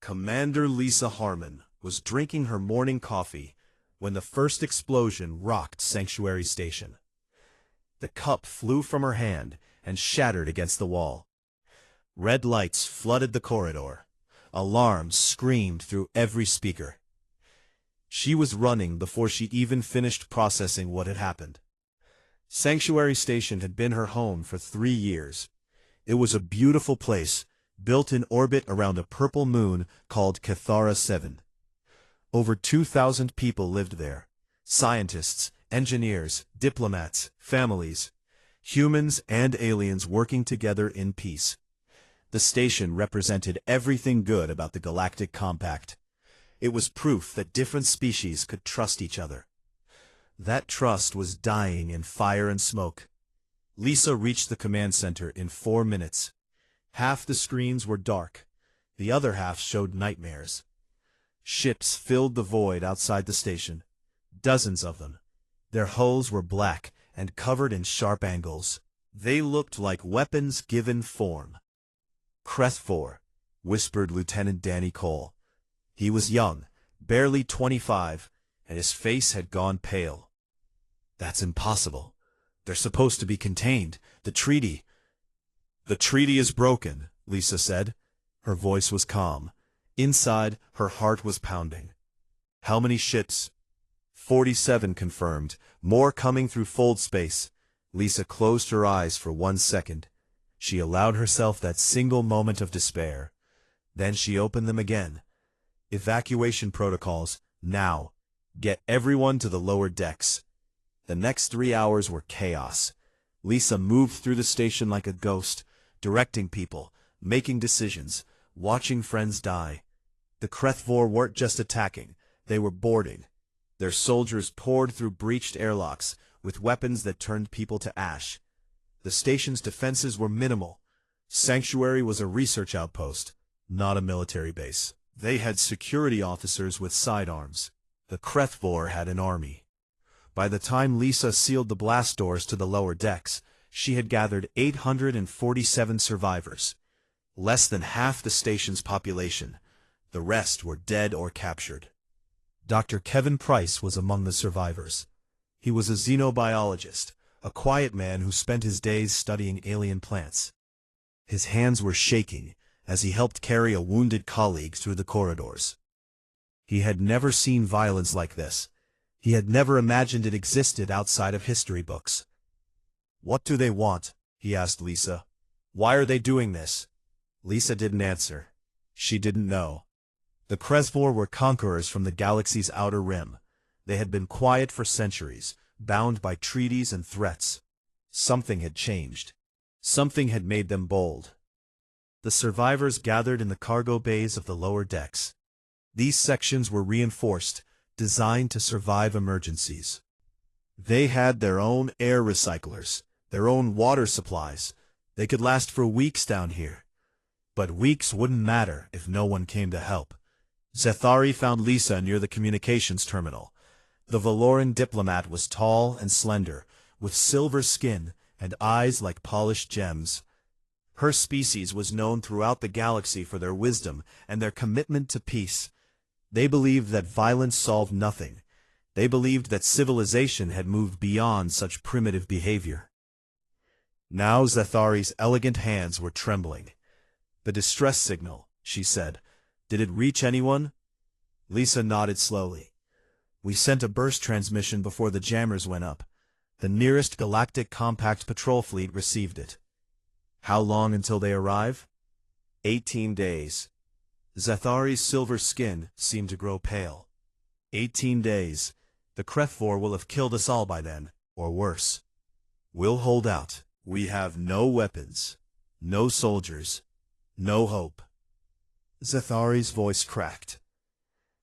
Commander Lisa Harmon was drinking her morning coffee when the first explosion rocked Sanctuary Station. The cup flew from her hand and shattered against the wall. Red lights flooded the corridor. Alarms screamed through every speaker. She was running before she even finished processing what had happened. Sanctuary Station had been her home for 3 years. It was a beautiful place, built in orbit around a purple moon called Cathara 7. Over 2,000 people lived there. Scientists, engineers, diplomats, families, humans and aliens working together in peace. The station represented everything good about the Galactic Compact. It was proof that different species could trust each other. That trust was dying in fire and smoke. Lisa reached the command center in 4 minutes. Half the screens were dark. The other half showed nightmares. Ships filled the void outside the station. Dozens of them. Their hulls were black and covered in sharp angles. They looked like weapons given form. "Crethfor," whispered Lieutenant Danny Cole. He was young, barely 25, and his face had gone pale. "That's impossible. They're supposed to be contained. The treaty—" "The treaty is broken," Lisa said. Her voice was calm. Inside, her heart was pounding. "How many ships?" 47 confirmed, more coming through fold space. Lisa closed her eyes for 1 second. She allowed herself that single moment of despair. Then she opened them again. "Evacuation protocols, now. Get everyone to the lower decks." The next 3 hours were chaos. Lisa moved through the station like a ghost, directing people, making decisions, watching friends die. The Crethvor weren't just attacking, they were boarding. Their soldiers poured through breached airlocks, with weapons that turned people to ash. The station's defenses were minimal. Sanctuary was a research outpost, not a military base. They had security officers with sidearms. The Crethvor had an army. By the time Lisa sealed the blast doors to the lower decks, she had gathered 847 survivors. Less than half the station's population. The rest were dead or captured. Dr. Kevin Price was among the survivors. He was a xenobiologist, a quiet man who spent his days studying alien plants. His hands were shaking as he helped carry a wounded colleague through the corridors. He had never seen violence like this. He had never imagined it existed outside of history books. "What do they want?" he asked Lisa. "Why are they doing this?" Lisa didn't answer. She didn't know. The Crethvor were conquerors from the galaxy's outer rim. They had been quiet for centuries, bound by treaties and threats. Something had changed. Something had made them bold. The survivors gathered in the cargo bays of the lower decks. These sections were reinforced, designed to survive emergencies. They had their own air recyclers, their own water supplies. They could last for weeks down here. But weeks wouldn't matter if no one came to help. Zethari found Lisa near the communications terminal. The Valoran diplomat was tall and slender, with silver skin and eyes like polished gems. Her species was known throughout the galaxy for their wisdom and their commitment to peace. They believed that violence solved nothing. They believed that civilization had moved beyond such primitive behavior. Now Zethari's elegant hands were trembling. "The distress signal," she said. "Did it reach anyone?" Lisa nodded slowly. "We sent a burst transmission before the jammers went up. The nearest Galactic Compact patrol fleet received it." "How long until they arrive?" 18 days. Zethari's silver skin seemed to grow pale. 18 days. The Crethvor will have killed us all by then, or worse. We'll hold out. We have no weapons, no soldiers, no hope. Zethari's voice cracked.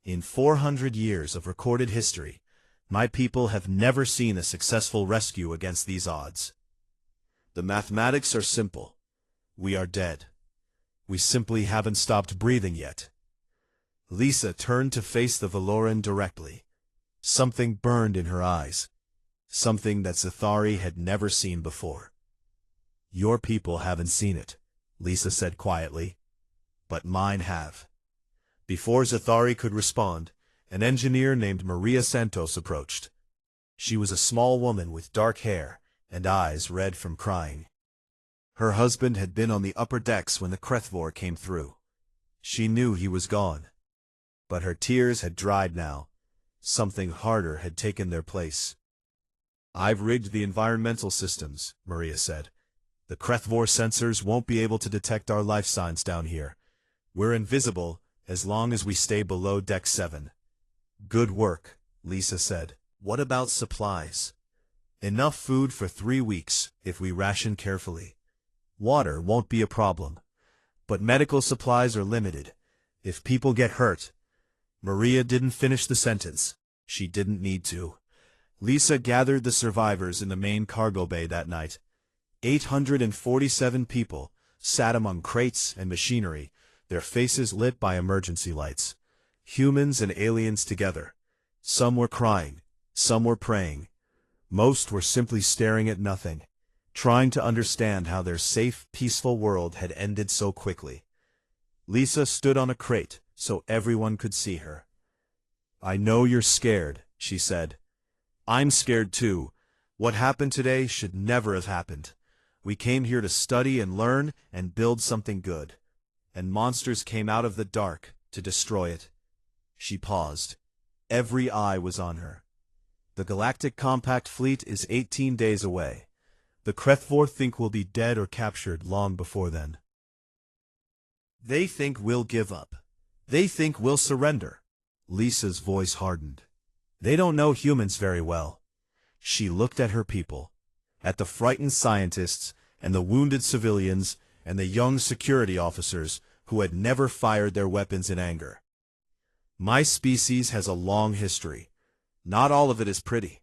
"In 400 years of recorded history, my people have never seen a successful rescue against these odds. The mathematics are simple. We are dead. We simply haven't stopped breathing yet." Lisa turned to face the Valoran directly. Something burned in her eyes. Something that Zethari had never seen before. "Your people haven't seen it," Lisa said quietly. "But mine have. Before Zathari could respond, an engineer named Maria Santos approached. She was a small woman with dark hair and eyes red from crying. Her husband had been on the upper decks when the Krethvor came through. She knew he was gone. But her tears had dried now. Something harder had taken their place. "I've rigged the environmental systems," Maria said. "The Krethvor sensors won't be able to detect our life signs down here. We're invisible as long as we stay below Deck 7. "Good work," Lisa said. "What about supplies?" "Enough food for 3 weeks, if we ration carefully. Water won't be a problem. But medical supplies are limited. If people get hurt—" Maria didn't finish the sentence. She didn't need to. Lisa gathered the survivors in the main cargo bay that night. 847 people sat among crates and machinery, their faces lit by emergency lights. Humans and aliens together. Some were crying, some were praying. Most were simply staring at nothing, trying to understand how their safe, peaceful world had ended so quickly. Lisa stood on a crate so everyone could see her. "I know you're scared," she said. "I'm scared too. What happened today should never have happened. We came here to study and learn and build something good. And monsters came out of the dark to destroy it." She paused. Every eye was on her. "The Galactic Compact Fleet is 18 days away. The Krethvor think we'll be dead or captured long before then. They think we'll give up. They think we'll surrender." Lisa's voice hardened. "They don't know humans very well." She looked at her people, at the frightened scientists and the wounded civilians and the young security officers who had never fired their weapons in anger. "My species has a long history. Not all of it is pretty.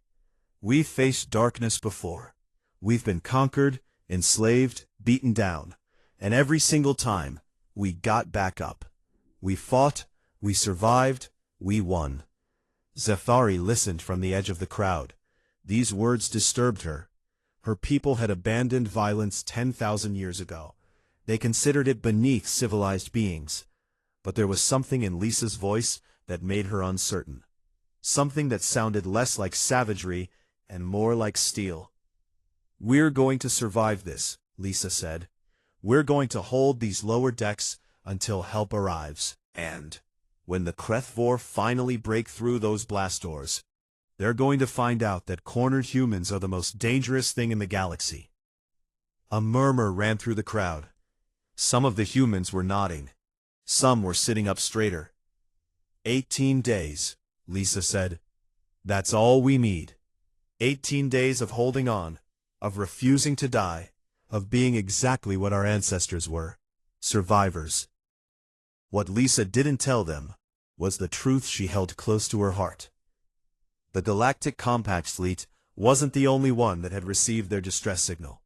We've faced darkness before. We've been conquered, enslaved, beaten down. And every single time, we got back up. We fought, we survived, we won." Zathari listened from the edge of the crowd. These words disturbed her. Her people had abandoned violence 10,000 years ago. They considered it beneath civilized beings. But there was something in Lisa's voice that made her uncertain. Something that sounded less like savagery and more like steel. "We're going to survive this," Lisa said. "We're going to hold these lower decks until help arrives. And when the Krethvor finally break through those blast doors, they're going to find out that cornered humans are the most dangerous thing in the galaxy." A murmur ran through the crowd. Some of the humans were nodding. Some were sitting up straighter. 18 days, Lisa said. "That's all we need. 18 days of holding on, of refusing to die, of being exactly what our ancestors were, survivors." What Lisa didn't tell them was the truth she held close to her heart. The Galactic Compact Fleet wasn't the only one that had received their distress signal.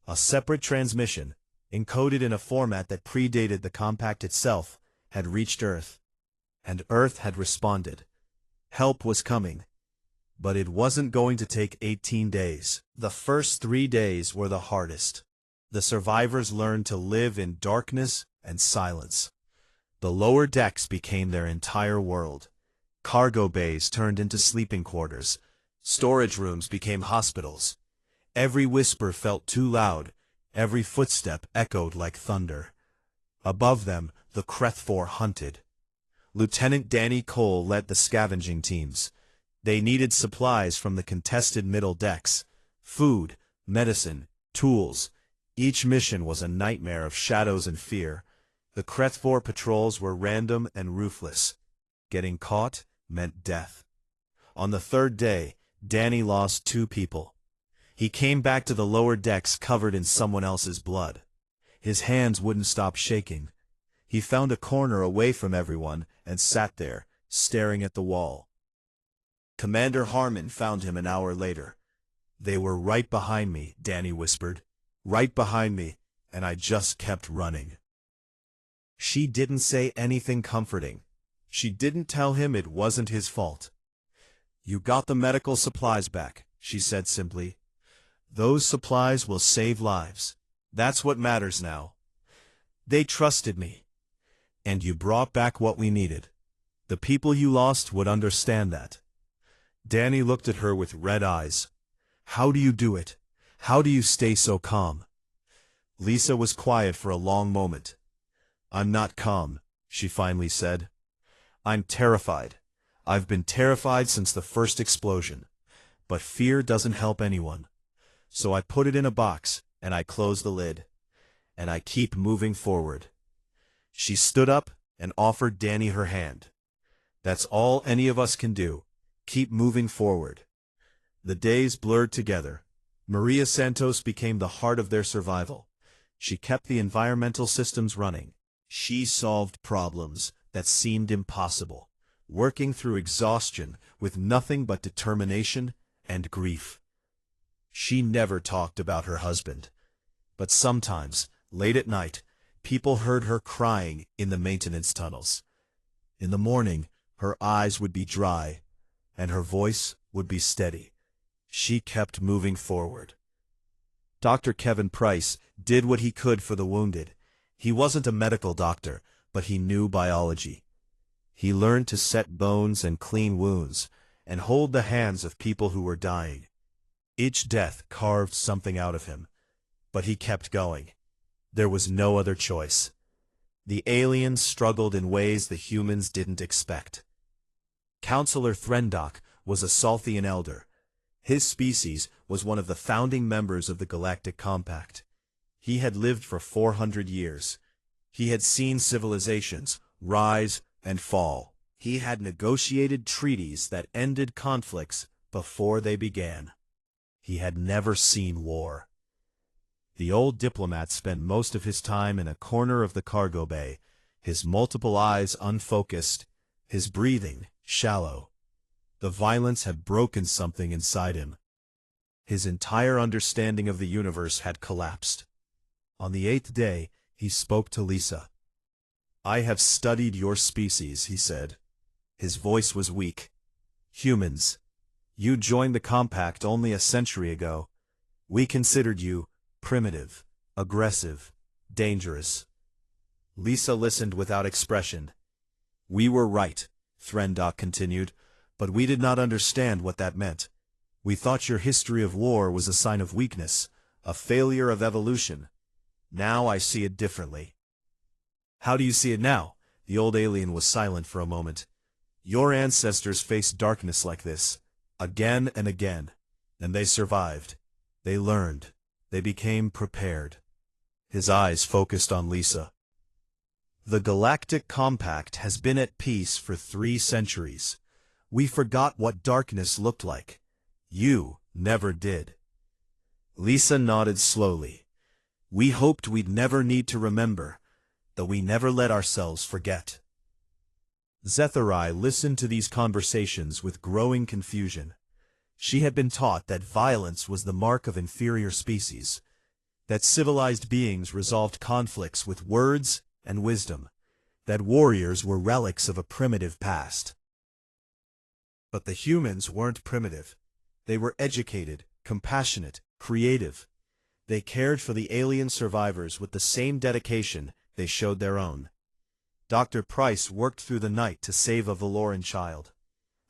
A separate transmission, encoded in a format that predated the Compact itself, had reached Earth. And Earth had responded. Help was coming. But it wasn't going to take 18 days. The first 3 days were the hardest. The survivors learned to live in darkness and silence. The lower decks became their entire world. Cargo bays turned into sleeping quarters. Storage rooms became hospitals. Every whisper felt too loud. Every footstep echoed like thunder. Above them, the Krethvor hunted. Lieutenant Danny Cole led the scavenging teams. They needed supplies from the contested middle decks. Food, medicine, tools. Each mission was a nightmare of shadows and fear. The Krethvor patrols were random and ruthless. Getting caught meant death. On the 3rd day, Danny lost 2 people. He came back to the lower decks covered in someone else's blood. His hands wouldn't stop shaking. He found a corner away from everyone and sat there, staring at the wall. Commander Harmon found him an hour later. "They were right behind me," Danny whispered. "Right behind me, and I just kept running." She didn't say anything comforting. She didn't tell him it wasn't his fault. "You got the medical supplies back," she said simply. "Those supplies will save lives. That's what matters now. They trusted me. And you brought back what we needed. The people you lost would understand that. Danny looked at her with red eyes. How do you do it? How do you stay so calm? Lisa was quiet for a long moment. I'm not calm, she finally said. I'm terrified. I've been terrified since the first explosion. But fear doesn't help anyone. So I put it in a box, and I close the lid. And I keep moving forward. She stood up and offered Danny her hand. That's all any of us can do. Keep moving forward. The days blurred together. Maria Santos became the heart of their survival. She kept the environmental systems running. She solved problems that seemed impossible, working through exhaustion with nothing but determination and grief. She never talked about her husband. But sometimes, late at night, people heard her crying in the maintenance tunnels. In the morning, her eyes would be dry, and her voice would be steady. She kept moving forward. Dr. Kevin Price did what he could for the wounded. He wasn't a medical doctor, but he knew biology. He learned to set bones and clean wounds, and hold the hands of people who were dying. Each death carved something out of him, but he kept going. There was no other choice. The aliens struggled in ways the humans didn't expect. Counselor Threndock was a Salthian elder. His species was one of the founding members of the Galactic Compact. He had lived for 400 years. He had seen civilizations rise and fall. He had negotiated treaties that ended conflicts before they began. He had never seen war. The old diplomat spent most of his time in a corner of the cargo bay, his multiple eyes unfocused, his breathing shallow. The violence had broken something inside him. His entire understanding of the universe had collapsed. On the 8th day, he spoke to Lisa. I have studied your species, he said. His voice was weak. Humans. You joined the Compact only a century ago. We considered you primitive, aggressive, dangerous. Lisa listened without expression. We were right, Threndock continued, but we did not understand what that meant. We thought your history of war was a sign of weakness, a failure of evolution. Now I see it differently. How do you see it now? The old alien was silent for a moment. Your ancestors faced darkness like this, again and again, and they survived. They learned. They became prepared. His eyes focused on Lisa. The Galactic Compact has been at peace for 3 centuries. We forgot what darkness looked like. You never did. Lisa nodded slowly. We hoped we'd never need to remember, though we never let ourselves forget. Zethari listened to these conversations with growing confusion. She had been taught that violence was the mark of inferior species, that civilized beings resolved conflicts with words and wisdom, that warriors were relics of a primitive past. But the humans weren't primitive. They were educated, compassionate, creative. They cared for the alien survivors with the same dedication they showed their own. Dr. Price worked through the night to save a Valoran child.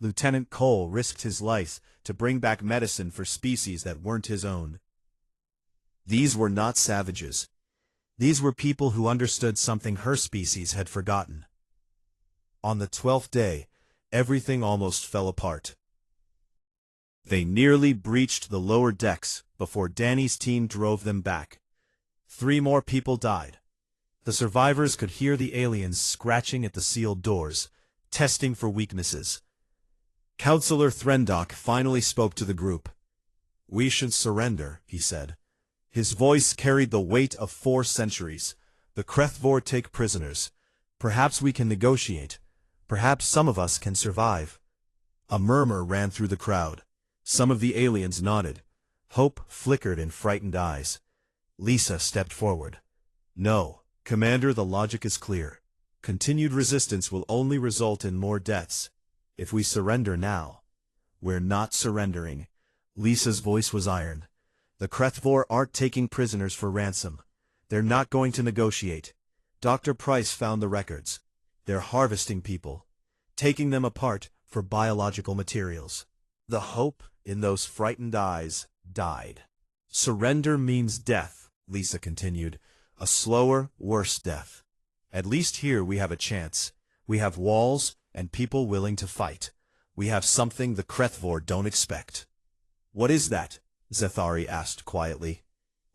Lieutenant Cole risked his life to bring back medicine for species that weren't his own. These were not savages. These were people who understood something her species had forgotten. On the 12th day, everything almost fell apart. They nearly breached the lower decks before Danny's team drove them back. 3 more people died. The survivors could hear the aliens scratching at the sealed doors, testing for weaknesses. Counselor Threndock finally spoke to the group. We should surrender, he said. His voice carried the weight of 4 centuries. The Krethvor take prisoners. Perhaps we can negotiate. Perhaps some of us can survive. A murmur ran through the crowd. Some of the aliens nodded. Hope flickered in frightened eyes. Lisa stepped forward. No, Commander, the logic is clear. Continued resistance will only result in more deaths. If we surrender now, we're not surrendering. Lisa's voice was iron. The Krethvor aren't taking prisoners for ransom. They're not going to negotiate. Dr. Price found the records. They're harvesting people, taking them apart for biological materials. The hope in those frightened eyes died. Surrender means death, Lisa continued. A slower, worse death. At least here we have a chance. We have walls and people willing to fight. We have something the Krethvor don't expect. What is that? Zethari asked quietly.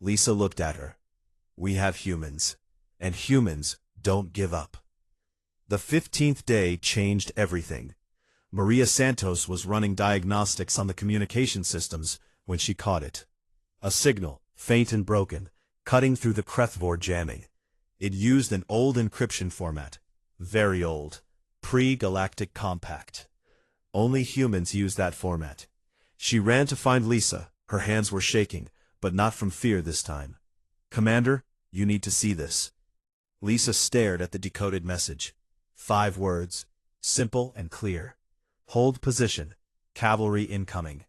Lisa looked at her. We have humans. And humans don't give up. The 15th day changed everything. Maria Santos was running diagnostics on the communication systems when she caught it. A signal, faint and broken, cutting through the Krethvor jamming. It used an old encryption format. Very old. Pre-galactic compact. Only humans use that format. She ran to find Lisa. Her hands were shaking, but not from fear this time. Commander, you need to see this. Lisa stared at the decoded message. 5 words, simple and clear. Hold position. Cavalry incoming.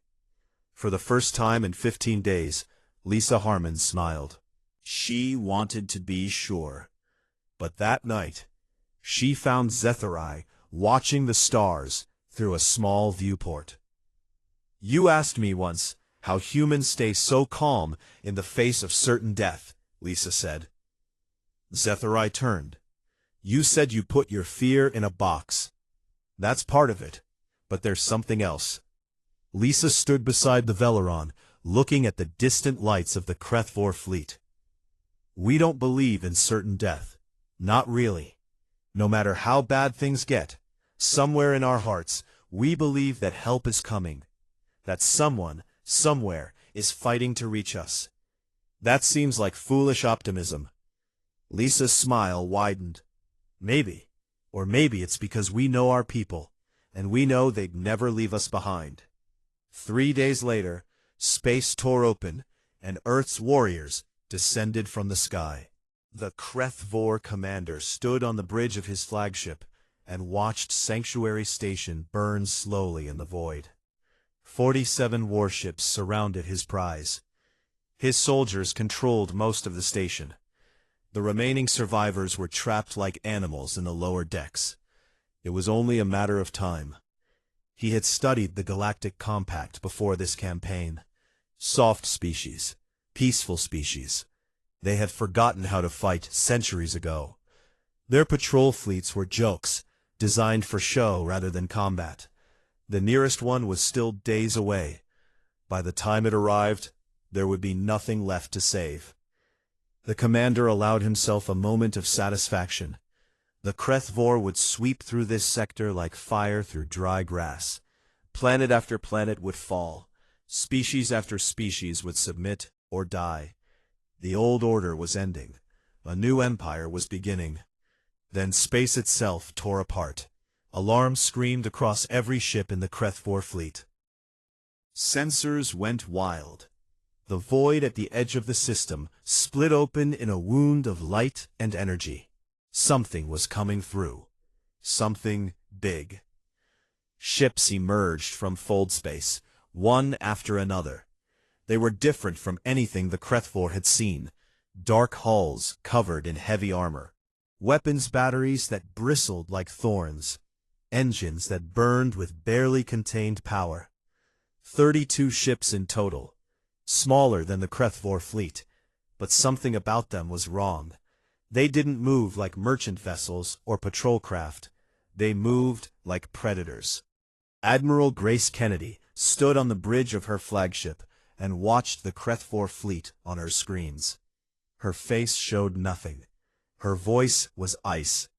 For the first time in 15 days, Lisa Harmon smiled. She wanted to be sure. But that night, she found Zethari watching the stars through a small viewport. You asked me once how humans stay so calm in the face of certain death, Lisa said. Zethari turned. You said you put your fear in a box. That's part of it, but there's something else. Lisa stood beside the Veleron, looking at the distant lights of the Krethvor fleet. We don't believe in certain death. Not really. No matter how bad things get, somewhere in our hearts, we believe that help is coming. That someone, somewhere, is fighting to reach us. That seems like foolish optimism. Lisa's smile widened. Maybe. Or maybe it's because we know our people, and we know they'd never leave us behind. 3 days later, space tore open, and Earth's warriors descended from the sky. The Krethvor commander stood on the bridge of his flagship and watched Sanctuary Station burn slowly in the void. 47 warships surrounded his prize. His soldiers controlled most of the station. The remaining survivors were trapped like animals in the lower decks. It was only a matter of time. He had studied the Galactic Compact before this campaign. Soft species, peaceful species. They had forgotten how to fight centuries ago. Their patrol fleets were jokes, designed for show rather than combat. The nearest one was still days away. By the time it arrived, there would be nothing left to save. The commander allowed himself a moment of satisfaction. The Krethvor would sweep through this sector like fire through dry grass. Planet after planet would fall. Species after species would submit or die. The old order was ending. A new empire was beginning. Then space itself tore apart. Alarms screamed across every ship in the Krethvor fleet. Sensors went wild. The void at the edge of the system split open in a wound of light and energy. Something was coming through. Something big. Ships emerged from fold space, one after another. They were different from anything the Krethvor had seen. Dark hulls covered in heavy armor. Weapons batteries that bristled like thorns. Engines that burned with barely contained power. 32 ships in total. Smaller than the Krethvor fleet, but something about them was wrong. They didn't move like merchant vessels or patrol craft. They moved like predators. Admiral Grace Kennedy stood on the bridge of her flagship and watched the Krethvor fleet on her screens. Her face showed nothing. Her voice was ice.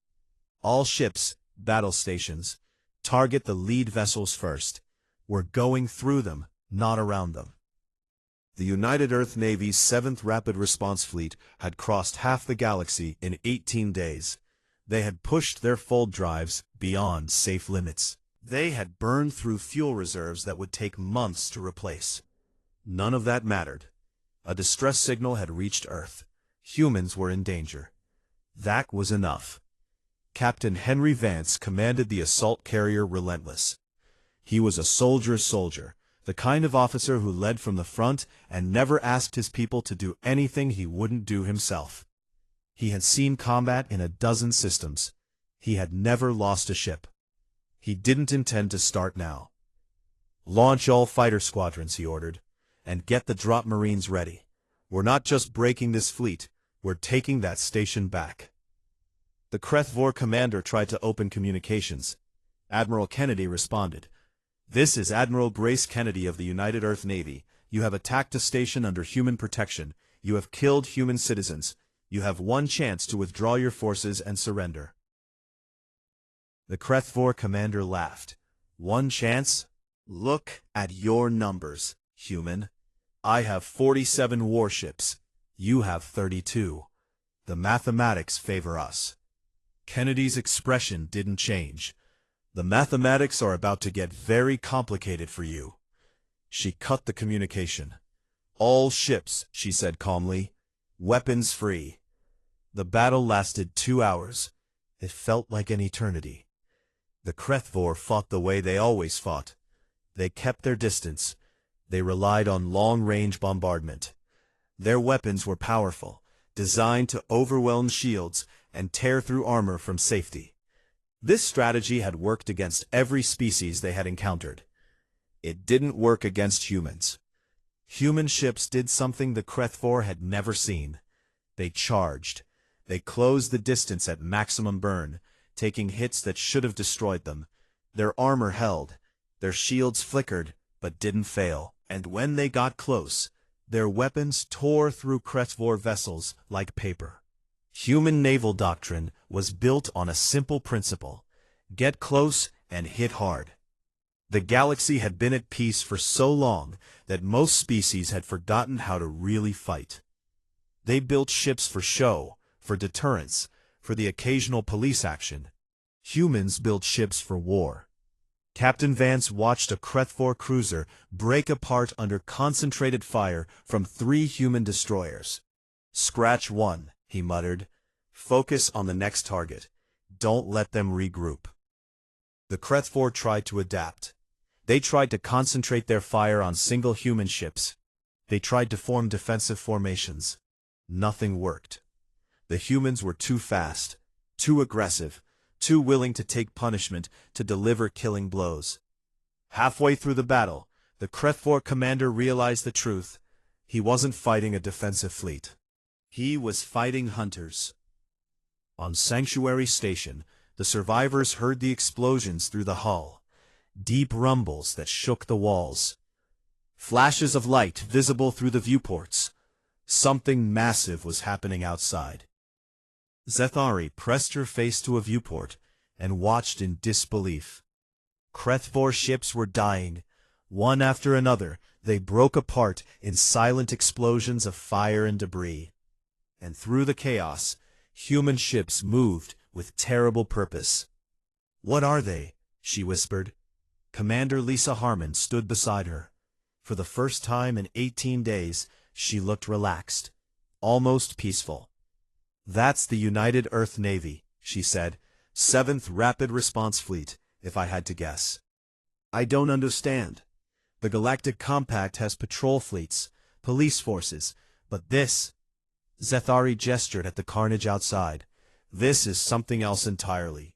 All ships, battle stations, target the lead vessels first. We're going through them, not around them. The United Earth Navy's 7th Rapid Response Fleet had crossed half the galaxy in 18 days. They had pushed their fold drives beyond safe limits. They had burned through fuel reserves that would take months to replace. None of that mattered. A distress signal had reached Earth. Humans were in danger. That was enough. Captain Henry Vance commanded the assault carrier Relentless. He was a soldier's soldier, the kind of officer who led from the front and never asked his people to do anything he wouldn't do himself. He had seen combat in a dozen systems. He had never lost a ship. He didn't intend to start now. "Launch all fighter squadrons," he ordered, "and get the drop marines ready. We're not just breaking this fleet, we're taking that station back." The HFY commander tried to open communications. Admiral Kennedy responded. "This is Admiral Grace Kennedy of the United Earth Navy. You have attacked a station under human protection. You have killed human citizens. You have one chance to withdraw your forces and surrender." The HFY commander laughed. "One chance? Look at your numbers, human. I have 47 warships. You have 32. The mathematics favor us." Kennedy's expression didn't change. "The mathematics are about to get very complicated for you." She cut the communication. "All ships," she said calmly. "Weapons free." The battle lasted 2 hours. It felt like an eternity. The HFY fought the way they always fought. They kept their distance. They relied on long-range bombardment. Their weapons were powerful, designed to overwhelm shields and tear through armor from safety. This strategy had worked against every species they had encountered. It didn't work against humans. Human ships did something the HFY had never seen. They charged. They closed the distance at maximum burn, taking hits that should have destroyed them. Their armor held. Their shields flickered, but didn't fail. And when they got close, their weapons tore through HFY vessels like paper. Human naval doctrine was built on a simple principle: get close and hit hard. The galaxy had been at peace for so long that most species had forgotten how to really fight. They built ships for show, for deterrence, for the occasional police action. Humans built ships for war. Captain Vance watched a HFY cruiser break apart under concentrated fire from 3 human destroyers. "Scratch one," he muttered. "Focus on the next target. Don't let them regroup." The HFY tried to adapt. They tried to concentrate their fire on single human ships. They tried to form defensive formations. Nothing worked. The humans were too fast, too aggressive, too willing to take punishment, to deliver killing blows. Halfway through the battle, the HFY commander realized the truth. He wasn't fighting a defensive fleet. He was fighting hunters. On Sanctuary Station, the survivors heard the explosions through the hull, deep rumbles that shook the walls. Flashes of light visible through the viewports. Something massive was happening outside. Zethari pressed her face to a viewport and watched in disbelief. HFY ships were dying. One after another, they broke apart in silent explosions of fire and debris. And through the chaos, human ships moved with terrible purpose. "What are they?" she whispered. Commander Lisa Harmon stood beside her. For the first time in 18 days, she looked relaxed, almost peaceful. "That's the United Earth Navy," she said. "7th Rapid Response Fleet, if I had to guess." "I don't understand. The Galactic Compact has patrol fleets, police forces, but this—" Zethari gestured at the carnage outside. "This is something else entirely."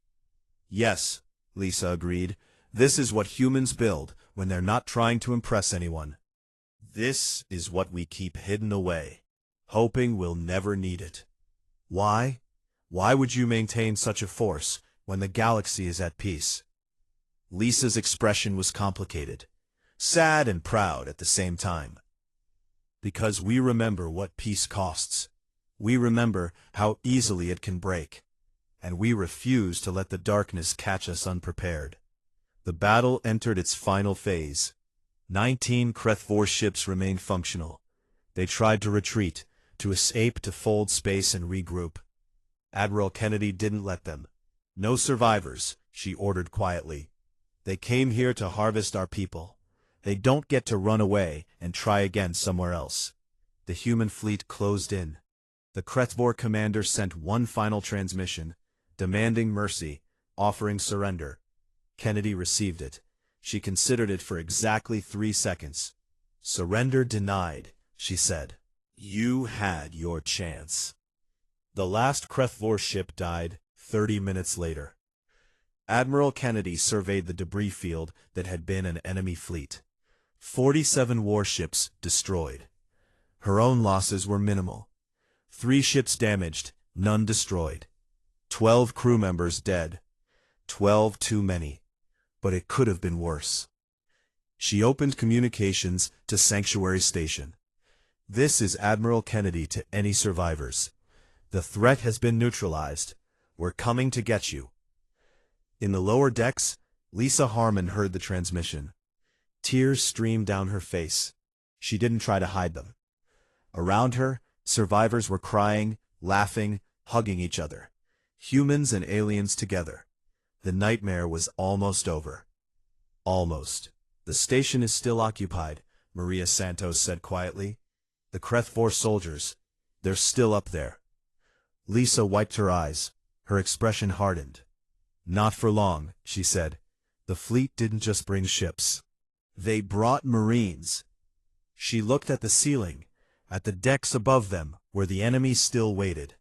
"Yes," Lisa agreed. "This is what humans build when they're not trying to impress anyone. This is what we keep hidden away, hoping we'll never need it." "Why? Why would you maintain such a force when the galaxy is at peace?" Lisa's expression was complicated, sad and proud at the same time. "Because we remember what peace costs. We remember how easily it can break. And we refuse to let the darkness catch us unprepared." The battle entered its final phase. 19 HFY ships remained functional. They tried to retreat, to escape, to fold space and regroup. Admiral Kennedy didn't let them. "No survivors," she ordered quietly. "They came here to harvest our people. They don't get to run away and try again somewhere else." The human fleet closed in. The HFY commander sent one final transmission, demanding mercy, offering surrender. Kennedy received it. She considered it for exactly 3 seconds. "Surrender denied," she said. "You had your chance." The last Krethvor ship died 30 minutes later. Admiral Kennedy surveyed the debris field that had been an enemy fleet. 47 warships destroyed. Her own losses were minimal. 3 ships damaged, none destroyed. 12 crew members dead. 12 too many. But it could have been worse. She opened communications to Sanctuary Station. "This is Admiral Kennedy to any survivors. The threat has been neutralized. We're coming to get you." In the lower decks, Lisa Harmon heard the transmission. Tears streamed down her face. She didn't try to hide them. Around her, survivors were crying, laughing, hugging each other. Humans and aliens together. The nightmare was almost over. Almost. "The station is still occupied," Maria Santos said quietly. "The Krethvor soldiers, they're still up there." Lisa wiped her eyes. Her expression hardened. "Not for long," she said. "The fleet didn't just bring ships. They brought Marines." She looked at the ceiling, at the decks above them where the enemy still waited.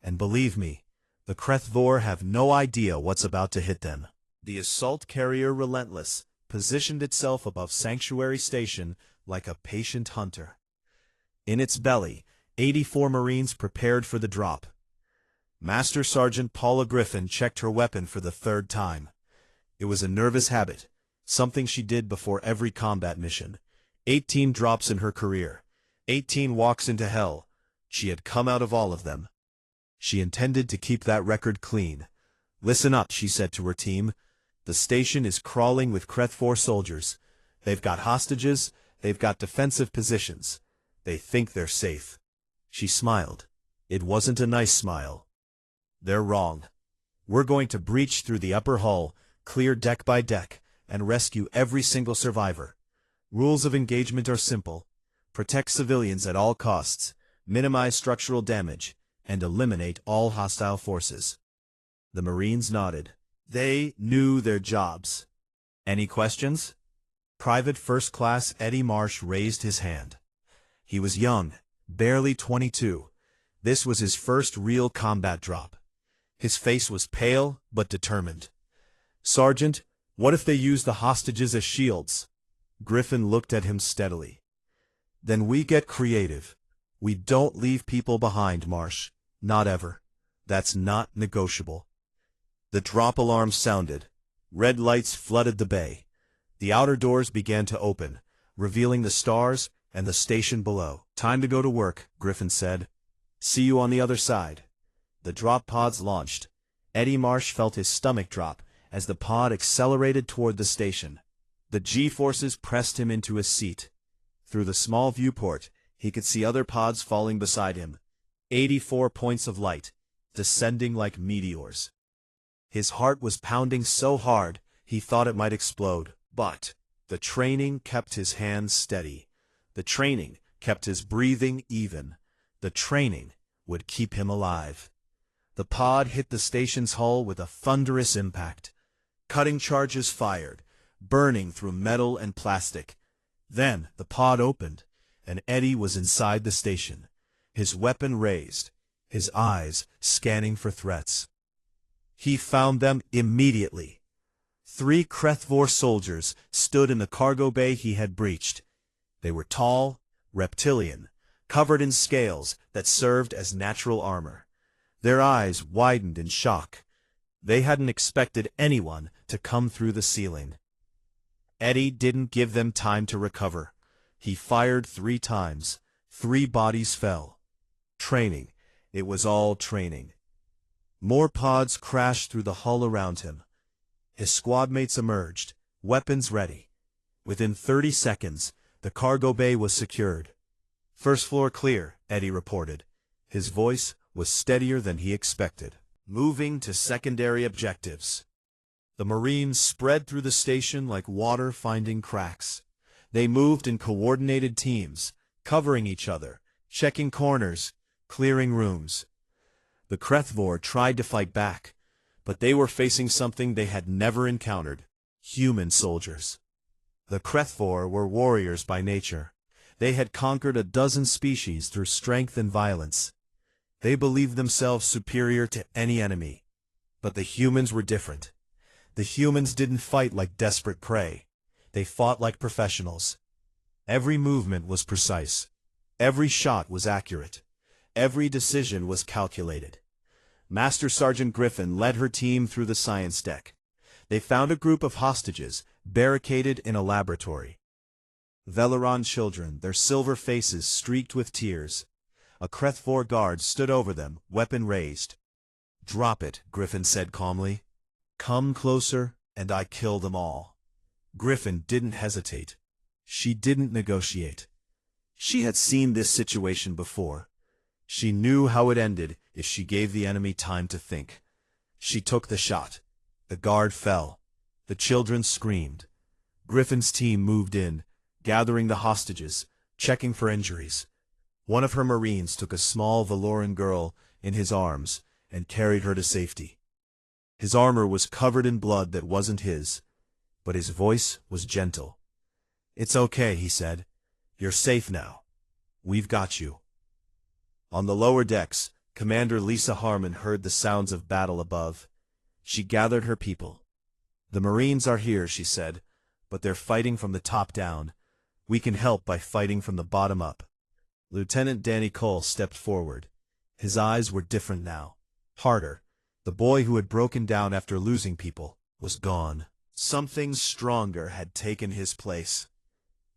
"And believe me, the Krethvor have no idea what's about to hit them." The assault carrier Relentless positioned itself above Sanctuary Station like a patient hunter. In its belly, 84 Marines prepared for the drop. Master Sergeant Paula Griffin checked her weapon for the 3rd time. It was a nervous habit, something she did before every combat mission. 18 drops in her career. 18 walks into hell. She had come out of all of them. She intended to keep that record clean. "Listen up," she said to her team. "The station is crawling with Krethvor soldiers. They've got hostages, they've got defensive positions. They think they're safe." She smiled. It wasn't a nice smile. "They're wrong. We're going to breach through the upper hull, clear deck by deck, and rescue every single survivor. Rules of engagement are simple. Protect civilians at all costs, minimize structural damage, and eliminate all hostile forces." The Marines nodded. They knew their jobs. "Any questions?" Private First Class Eddie Marsh raised his hand. He was young, barely 22. This was his first real combat drop. His face was pale but determined. "Sergeant, what if they use the hostages as shields?" Griffin looked at him steadily. "Then we get creative. We don't leave people behind, Marsh. Not ever. That's not negotiable." The drop alarm sounded. Red lights flooded the bay. The outer doors began to open, revealing the stars and the station below. "Time to go to work," Griffin said. "See you on the other side." The drop pods launched. Eddie Marsh felt his stomach drop as the pod accelerated toward the station. The G-forces pressed him into his seat. Through the small viewport, he could see other pods falling beside him. 84 points of light, descending like meteors. His heart was pounding so hard, he thought it might explode. But the training kept his hands steady. The training kept his breathing even. The training would keep him alive. The pod hit the station's hull with a thunderous impact. Cutting charges fired, burning through metal and plastic. Then the pod opened, and Eddie was inside the station, his weapon raised, his eyes scanning for threats. He found them immediately. 3 Krethvor soldiers stood in the cargo bay he had breached. They were tall, reptilian, covered in scales that served as natural armor. Their eyes widened in shock. They hadn't expected anyone to come through the ceiling. Eddie didn't give them time to recover. He fired 3 times. 3 bodies fell. Training. It was all training. More pods crashed through the hull around him. His squadmates emerged, weapons ready. Within 30 seconds, the cargo bay was secured. "First floor clear," Eddie reported. His voice was steadier than he expected. Moving to secondary objectives. The Marines spread through the station like water finding cracks. They moved in coordinated teams, covering each other, checking corners, clearing rooms. The Krethvor tried to fight back, but they were facing something they had never encountered: human soldiers. The Krethvor were warriors by nature. They had conquered a dozen species through strength and violence. They believed themselves superior to any enemy. But the humans were different. The humans didn't fight like desperate prey. They fought like professionals. Every movement was precise. Every shot was accurate. Every decision was calculated. Master Sergeant Griffin led her team through the science deck. They found a group of hostages, barricaded in a laboratory. Veleron children, their silver faces streaked with tears. A Krethvor guard stood over them, weapon raised. "Drop it," Griffin said calmly. "Come closer, and I kill them all." Griffin didn't hesitate. She didn't negotiate. She had seen this situation before. She knew how it ended if she gave the enemy time to think. She took the shot. The guard fell. The children screamed. Griffin's team moved in, gathering the hostages, checking for injuries. One of her Marines took a small Valoran girl in his arms and carried her to safety. His armor was covered in blood that wasn't his, but his voice was gentle. "It's okay," he said. "You're safe now. We've got you." On the lower decks, Commander Lisa Harmon heard the sounds of battle above. She gathered her people. "The Marines are here," she said, "but they're fighting from the top down. We can help by fighting from the bottom up." Lieutenant Danny Cole stepped forward. His eyes were different now. Harder. The boy who had broken down after losing people was gone. Something stronger had taken his place.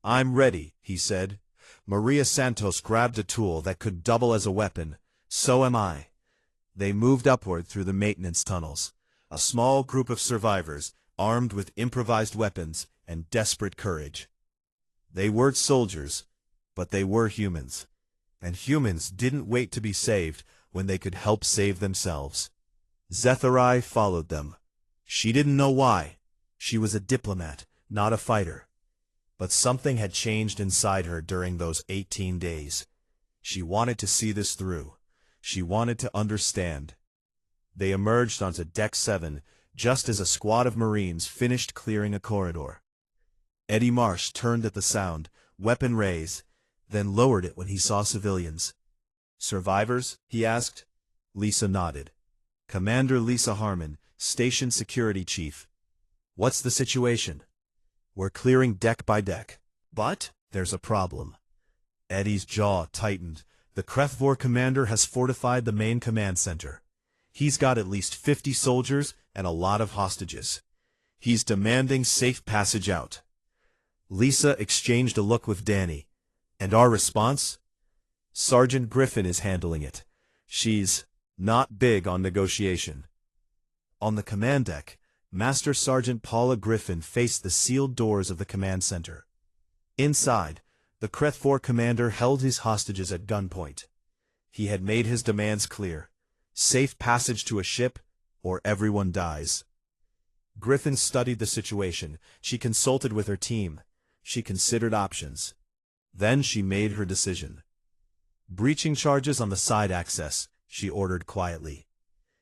"I'm ready," he said. Maria Santos grabbed a tool that could double as a weapon. "So am I." They moved upward through the maintenance tunnels. A small group of survivors, armed with improvised weapons and desperate courage. They weren't soldiers, but they were humans. And humans didn't wait to be saved when they could help save themselves. Zethari followed them. She didn't know why. She was a diplomat, not a fighter. But something had changed inside her during those 18 days. She wanted to see this through. She wanted to understand. They emerged onto Deck 7 just as a squad of Marines finished clearing a corridor. Eddie Marsh turned at the sound, weapon raised, then lowered it when he saw civilians. "Survivors?" he asked. Lisa nodded. "Commander Lisa Harmon, Station Security Chief. What's the situation?" "We're clearing deck by deck. But there's a problem." Eddie's jaw tightened. "The Krethvor commander has fortified the main command center. He's got at least 50 soldiers and a lot of hostages. He's demanding safe passage out." Lisa exchanged a look with Danny. "And our response?" "Sergeant Griffin is handling it. She's not big on negotiation." On the command deck, Master Sergeant Paula Griffin faced the sealed doors of the command center. Inside, the Krethvor commander held his hostages at gunpoint. He had made his demands clear. Safe passage to a ship, or everyone dies. Griffin studied the situation. She consulted with her team. She considered options. Then she made her decision. "Breaching charges on the side access," she ordered quietly.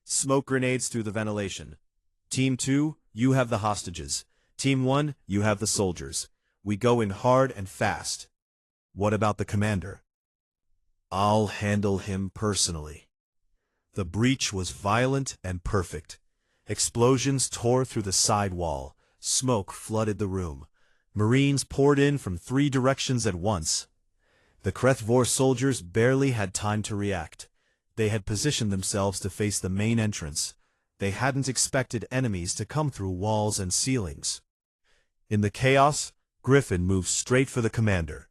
"Smoke grenades through the ventilation. Team 2, you have the hostages. Team 1, you have the soldiers. We go in hard and fast." "What about the commander?" "I'll handle him personally." The breach was violent and perfect. Explosions tore through the side wall. Smoke flooded the room. Marines poured in from 3 directions at once. The Krethvor soldiers barely had time to react. They had positioned themselves to face the main entrance. They hadn't expected enemies to come through walls and ceilings. In the chaos, Griffin moved straight for the commander.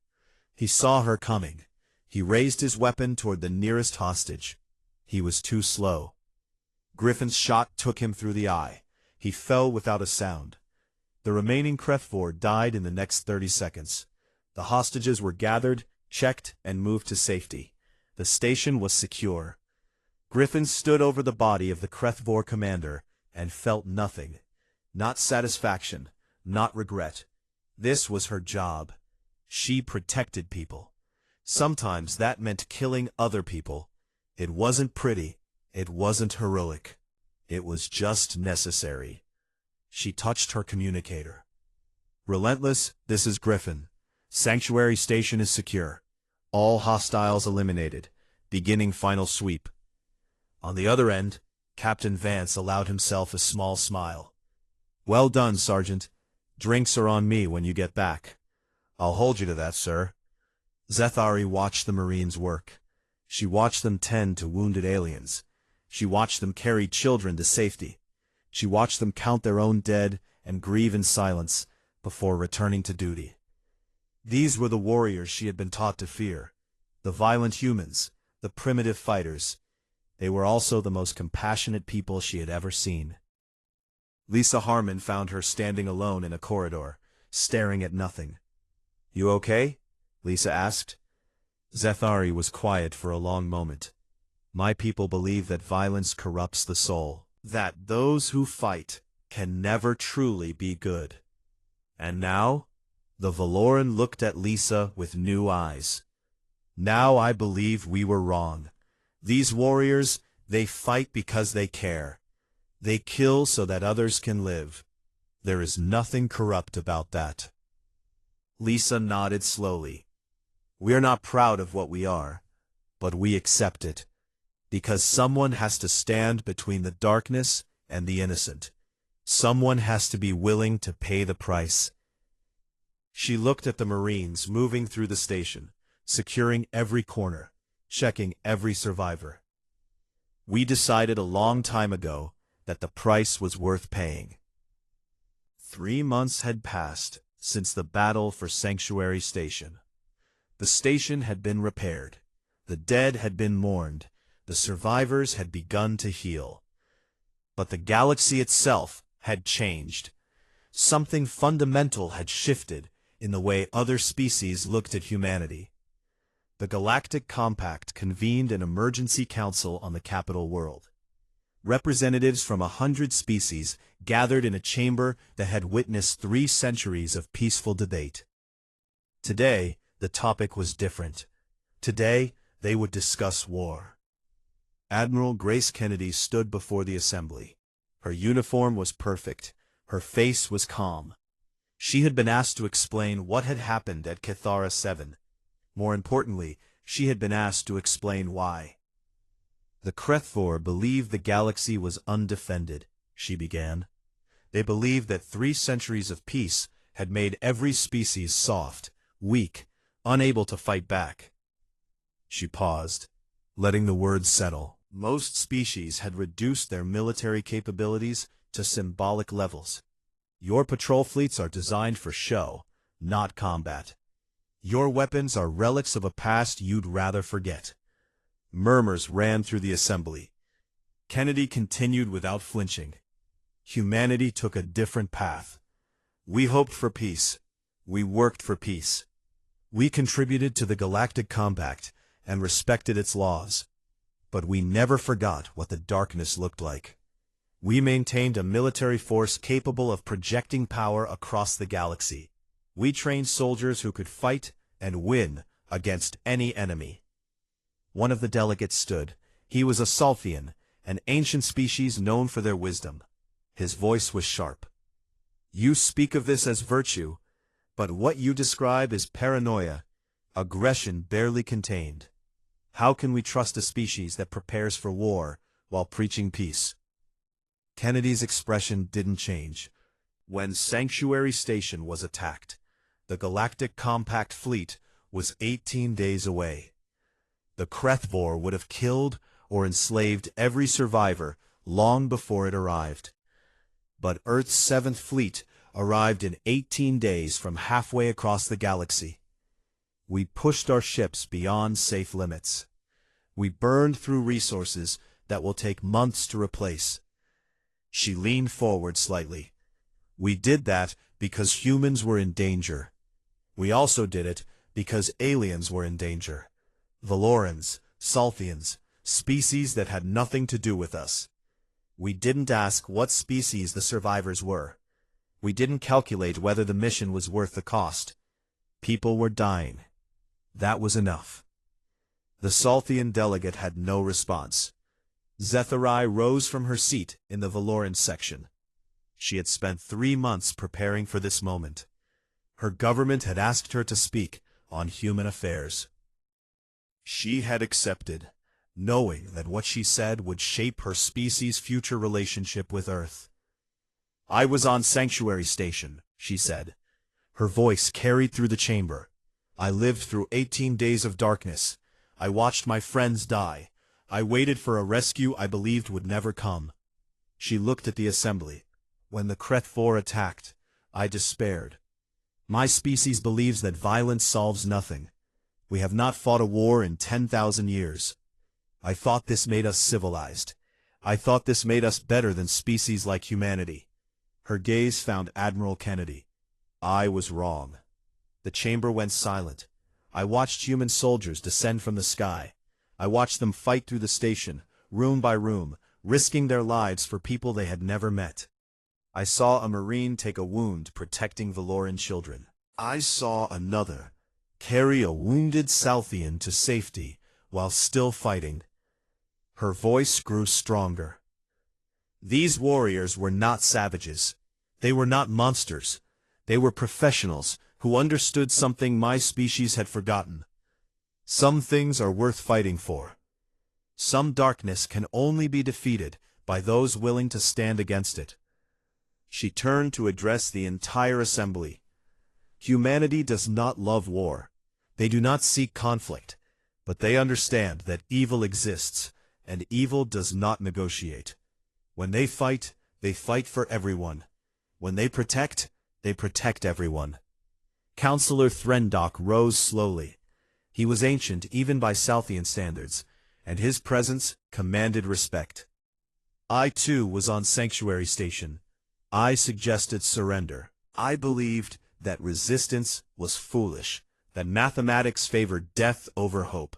He saw her coming. He raised his weapon toward the nearest hostage. He was too slow. Griffin's shot took him through the eye. He fell without a sound. The remaining Krethvor died in the next 30 seconds. The hostages were gathered, checked, and moved to safety. The station was secure. Griffin stood over the body of the Krethvor commander and felt nothing. Not satisfaction, not regret. This was her job. She protected people. Sometimes that meant killing other people. It wasn't pretty. It wasn't heroic. It was just necessary. She touched her communicator. "Relentless, this is Griffin. Sanctuary Station is secure. All hostiles eliminated. Beginning final sweep. On the other end, Captain Vance allowed himself a small smile. "Well done, Sergeant. Drinks are on me when you get back." "I'll hold you to that, sir." Zethari watched the Marines work. She watched them tend to wounded aliens. She watched them carry children to safety. She watched them count their own dead and grieve in silence before returning to duty. These were the warriors she had been taught to fear, the violent humans, the primitive fighters. They were also the most compassionate people she had ever seen. Lisa Harmon found her standing alone in a corridor, staring at nothing. "You okay?" Lisa asked. Zethari was quiet for a long moment. "My people believe that violence corrupts the soul, that those who fight can never truly be good." And now, the Valoran looked at Lisa with new eyes. "Now I believe we were wrong. These warriors, they fight because they care. They kill so that others can live. There is nothing corrupt about that." Lisa nodded slowly. "We're not proud of what we are, but we accept it, because someone has to stand between the darkness and the innocent. Someone has to be willing to pay the price." She looked at the Marines moving through the station, securing every corner, checking every survivor. "We decided a long time ago that the price was worth paying." 3 months had passed since the battle for Sanctuary Station. The station had been repaired. The dead had been mourned. The survivors had begun to heal. But the galaxy itself had changed. Something fundamental had shifted in the way other species looked at humanity. The Galactic Compact convened an emergency council on the capital world. Representatives from 100 species gathered in a chamber that had witnessed 3 centuries of peaceful debate. Today, the topic was different. Today, they would discuss war. Admiral Grace Kennedy stood before the assembly. Her uniform was perfect. Her face was calm. She had been asked to explain what had happened at Cathara 7. More importantly, she had been asked to explain why. "The Krethvor believed the galaxy was undefended," she began. "They believed that 3 centuries of peace had made every species soft, weak, unable to fight back." She paused, letting the words settle. Most species had reduced their military capabilities to symbolic levels. Your patrol fleets are designed for show, not combat. Your weapons are relics of a past you'd rather forget. Murmurs ran through the assembly. Kennedy continued without flinching. "Humanity took a different path. We hoped for peace. We worked for peace. We contributed to the Galactic Compact and respected its laws. But we never forgot what the darkness looked like. We maintained a military force capable of projecting power across the galaxy. We trained soldiers who could fight and win against any enemy." One of the delegates stood. He was a Salthian, an ancient species known for their wisdom. His voice was sharp. "You speak of this as virtue, but what you describe is paranoia, aggression barely contained. How can we trust a species that prepares for war while preaching peace?" Kennedy's expression didn't change. When Sanctuary Station was attacked, the Galactic Compact fleet was 18 days away. The Krethvor would have killed or enslaved every survivor long before it arrived. But Earth's 7th Fleet arrived in 18 days from halfway across the galaxy. We pushed our ships beyond safe limits. We burned through resources that will take months to replace. She leaned forward slightly. We did that because humans were in danger. We also did it because aliens were in danger. Valorans, Salthians, species that had nothing to do with us. We didn't ask what species the survivors were. We didn't calculate whether the mission was worth the cost. People were dying. That was enough. The Salthian delegate had no response. Zethari rose from her seat in the Valoran section. She had spent 3 months preparing for this moment. Her government had asked her to speak on human affairs. She had accepted, knowing that what she said would shape her species' future relationship with Earth. "I was on Sanctuary Station," she said. Her voice carried through the chamber. "I lived through 18 days of darkness. I watched my friends die. I waited for a rescue I believed would never come." She looked at the assembly. "When the Kreth-4 attacked, I despaired. My species believes that violence solves nothing. We have not fought a war in 10,000 years. I thought this made us civilized. I thought this made us better than species like humanity." Her gaze found Admiral Kennedy. "I was wrong." The chamber went silent. I watched human soldiers descend from the sky. I watched them fight through the station, room by room, risking their lives for people they had never met. I saw a Marine take a wound protecting Valoran children. I saw another carry a wounded Salthian to safety while still fighting. Her voice grew stronger. These warriors were not savages. They were not monsters. They were professionals who understood something my species had forgotten. Some things are worth fighting for. Some darkness can only be defeated by those willing to stand against it. She turned to address the entire assembly. Humanity does not love war. They do not seek conflict, but they understand that evil exists, and evil does not negotiate. When they fight for everyone. When they protect everyone. Counselor Threndock rose slowly. He was ancient even by Salthian standards, and his presence commanded respect. "I too was on Sanctuary Station. I suggested surrender. I believed that resistance was foolish, that mathematics favored death over hope."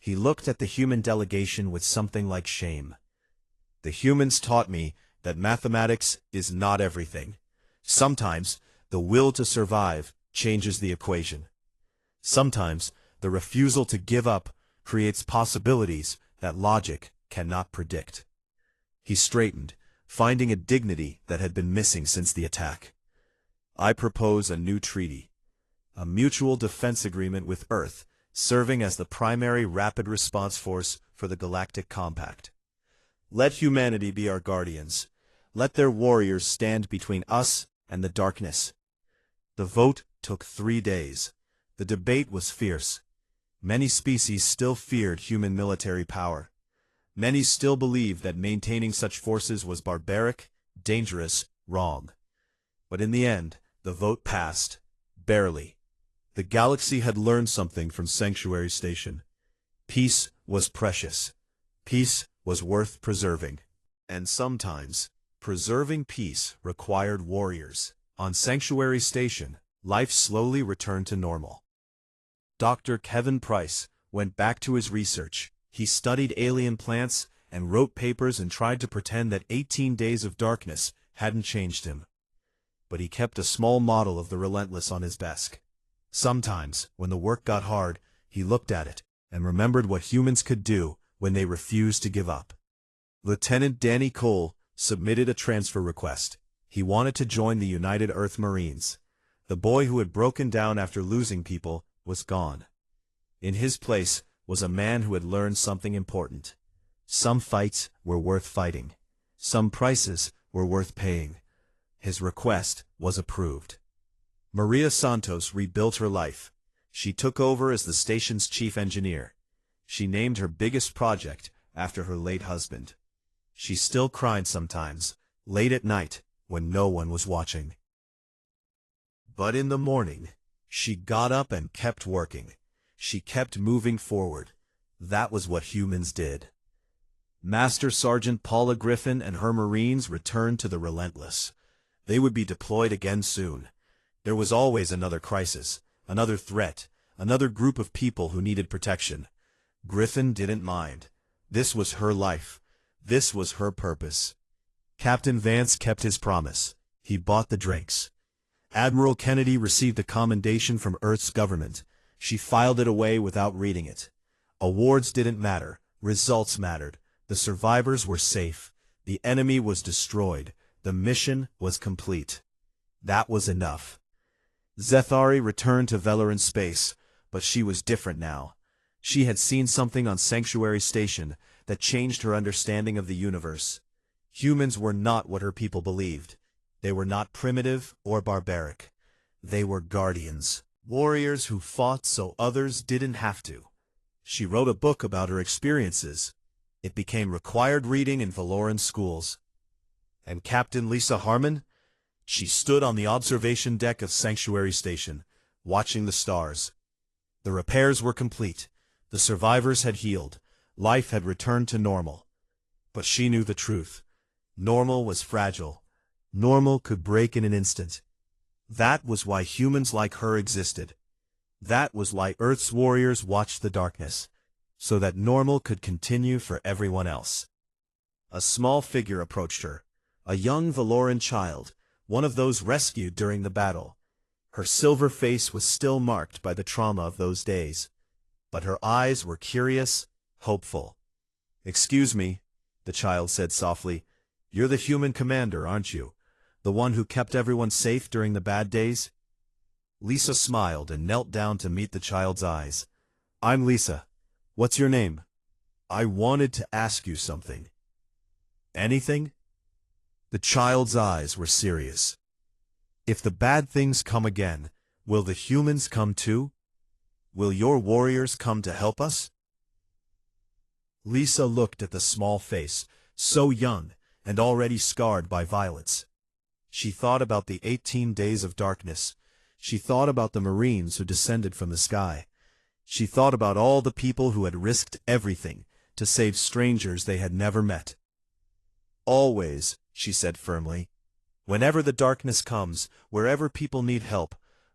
He looked at the human delegation with something like shame. "The humans taught me that mathematics is not everything. Sometimes the will to survive changes the equation. Sometimes the refusal to give up creates possibilities that logic cannot predict." He straightened, finding a dignity that had been missing since the attack. "I propose a new treaty. A mutual defense agreement with Earth, serving as the primary rapid response force for the Galactic Compact. Let humanity be our guardians. Let their warriors stand between us and the darkness." The vote took 3 days. The debate was fierce. Many species still feared human military power. Many still believed that maintaining such forces was barbaric, dangerous, wrong. But in the end, the vote passed. Barely. The galaxy had learned something from Sanctuary Station. Peace was precious. Peace was worth preserving. And sometimes, preserving peace required warriors. On Sanctuary Station, life slowly returned to normal. Dr. Kevin Price went back to his research. He studied alien plants and wrote papers and tried to pretend that 18 days of darkness hadn't changed him. But he kept a small model of the Relentless on his desk. Sometimes, when the work got hard, he looked at it and remembered what humans could do when they refused to give up. Lieutenant Danny Cole submitted a transfer request. He wanted to join the United Earth Marines. The boy who had broken down after losing people was gone. In his place was a man who had learned something important. Some fights were worth fighting. Some prices were worth paying. His request was approved. Maria Santos rebuilt her life. She took over as the station's chief engineer. She named her biggest project after her late husband. She still cried sometimes, late at night, when no one was watching. But in the morning, she got up and kept working. She kept moving forward. That was what humans did. Master Sergeant Paula Griffin and her Marines returned to the Relentless. They would be deployed again soon. There was always another crisis, another threat, another group of people who needed protection. Griffin didn't mind. This was her life. This was her purpose. Captain Vance kept his promise. He bought the drinks. Admiral Kennedy received a commendation from Earth's government. She filed it away without reading it. Awards didn't matter. Results mattered. The survivors were safe. The enemy was destroyed. The mission was complete. That was enough. Zethari returned to Valoran space, but she was different now. She had seen something on Sanctuary Station that changed her understanding of the universe. Humans were not what her people believed. They were not primitive or barbaric. They were guardians, warriors who fought so others didn't have to. She wrote a book about her experiences. It became required reading in Valoran schools. And Captain Lisa Harmon? She stood on the observation deck of Sanctuary Station, watching the stars. The repairs were complete. The survivors had healed. Life had returned to normal. But she knew the truth. Normal was fragile. Normal could break in an instant. That was why humans like her existed. That was why Earth's warriors watched the darkness, so that normal could continue for everyone else. A small figure approached her, a young Valoran child, one of those rescued during the battle. Her silver face was still marked by the trauma of those days, but her eyes were curious, hopeful. "Excuse me," the child said softly. "You're the human commander, aren't you? The one who kept everyone safe during the bad days?" Lisa smiled and knelt down to meet the child's eyes. "I'm Lisa. What's your name?" "I wanted to ask you something." "Anything?" The child's eyes were serious. "If the bad things come again, will the humans come too? Will your warriors come to help us?" Lisa looked at the small face, so young and already scarred by violence. She thought about the 18 days of darkness. She thought about the Marines who descended from the sky. She thought about all the people who had risked everything to save strangers they had never met. "Always," she said firmly. "Whenever the darkness comes, wherever people need help,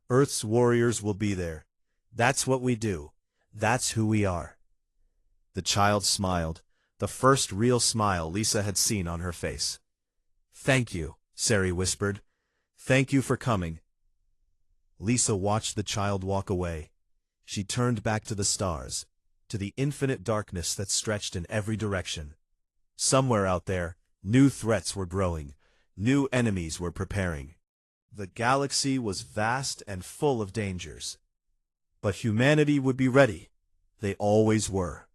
Earth's warriors will be there. That's what we do. That's who we are." The child smiled, the first real smile Lisa had seen on her face. "Thank you," Sari whispered. "Thank you for coming." Lisa watched the child walk away. She turned back to the stars, to the infinite darkness that stretched in every direction. Somewhere out there, new threats were growing. New enemies were preparing. The galaxy was vast and full of dangers. But humanity would be ready. They always were.